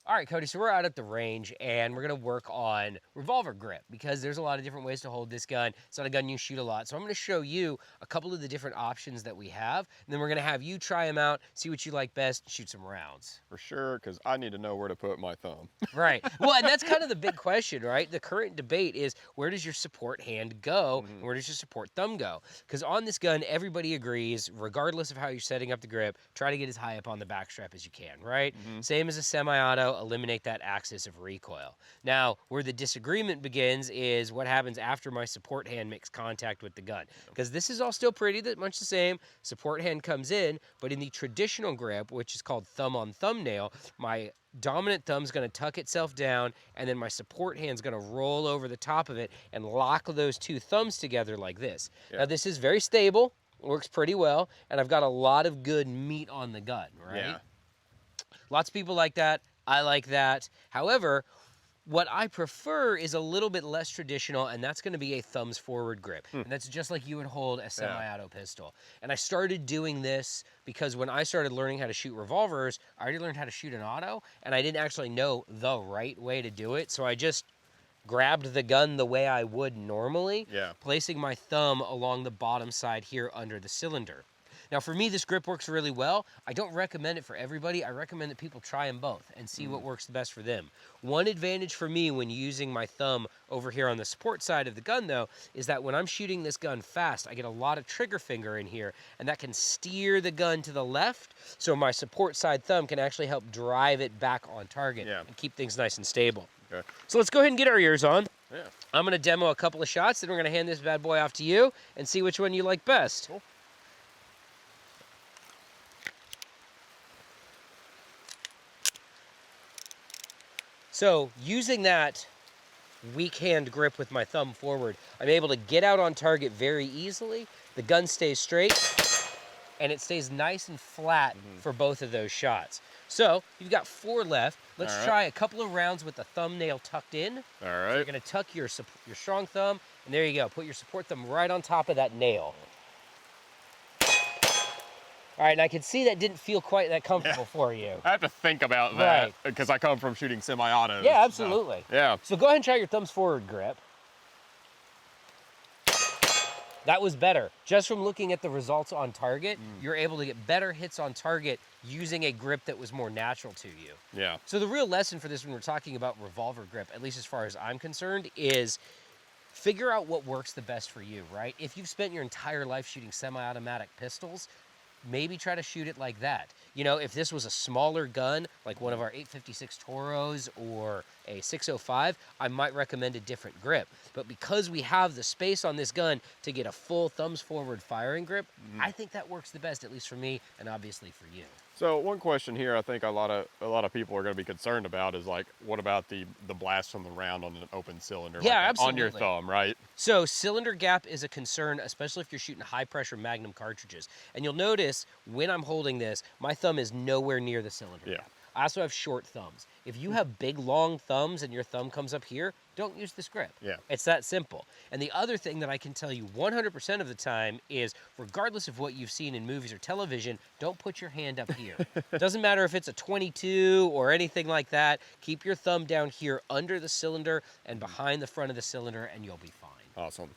All right, Cody, so we're out at the range and we're gonna work on revolver grip because there's a lot of different ways to hold this gun. It's not a gun you shoot a lot. So I'm gonna show you a couple of the different options that we have, and then we're gonna have you try them out, see what you like best, and shoot some rounds. For sure, because I need to know where to put my thumb. Right. Well, and that's kind of the big question, right? The current debate is where does your support hand go and where does your support thumb go? Because on this gun, everybody agrees, regardless of how you're setting up the grip, try to get as high up on the backstrap as you can, right? Same as a semi-auto, eliminate that axis of recoil. Now, where the disagreement begins is what happens after my support hand makes contact with the gun. Because this is all still pretty much the same. Support hand comes in, but in the traditional grip, which is called thumb on thumbnail, my dominant thumb's going to tuck itself down, and then my support hand's going to roll over the top of it and lock those two thumbs together like this. Yeah. Now, this is very stable, works pretty well, and I've got a lot of good meat on the gun, right? Yeah. Lots of people like that. I like that. However, what I prefer is a little bit less traditional, and that's going to be a thumbs forward grip. And that's just like you would hold a semi-auto pistol. And I started doing this because when I started learning how to shoot revolvers, I already learned how to shoot an auto, and I didn't actually know the right way to do it. So I just grabbed the gun the way I would normally, placing my thumb along the bottom side here under the cylinder. Now, for me, this grip works really well. I don't recommend it for everybody. I recommend that people try them both and see what works the best for them. One advantage for me when using my thumb over here on the support side of the gun, though, is that when I'm shooting this gun fast, I get a lot of trigger finger in here, and that can steer the gun to the left, so my support side thumb can actually help drive it back on target and keep things nice and stable. Okay. So let's go ahead and get our ears on. Yeah. I'm going to demo a couple of shots, then we're going to hand this bad boy off to you and see which one you like best. Cool. So using that weak hand grip with my thumb forward, I'm able to get out on target very easily. The gun stays straight and it stays nice and flat for both of those shots. So you've got 4 left. Let's try a couple of rounds with the thumbnail tucked in. All right. So you're gonna tuck your strong thumb, and there you go. Put your support thumb right on top of that nail. All right, and I can see that didn't feel quite that comfortable for you. I have to think about that because I come from shooting semi-autos. Yeah, absolutely. So, yeah. So go ahead and try your thumbs forward grip. That was better. Just from looking at the results on target, you're able to get better hits on target using a grip that was more natural to you. Yeah. So the real lesson for this when we're talking about revolver grip, at least as far as I'm concerned, is figure out what works the best for you, right? If you've spent your entire life shooting semi-automatic pistols, maybe try to shoot it like that. You know, if this was a smaller gun, like one of our 856 Tauros or a 605, I might recommend a different grip. But because we have the space on this gun to get a full thumbs forward firing grip, I think that works the best, at least for me, and obviously for you. So one question here I think a lot of people are going to be concerned about is like, what about the blast from the round on an open cylinder? Yeah, like absolutely. On your thumb, right? So cylinder gap is a concern, especially if you're shooting high pressure Magnum cartridges. And you'll notice when I'm holding this, my thumb is nowhere near the cylinder gap. I also have short thumbs. If you have big, long thumbs and your thumb comes up here, don't use this grip. Yeah. It's that simple. And the other thing that I can tell you 100% of the time is, regardless of what you've seen in movies or television, don't put your hand up here. Doesn't matter if it's a 22 or anything like that. Keep your thumb down here under the cylinder and behind the front of the cylinder, and you'll be fine. Awesome.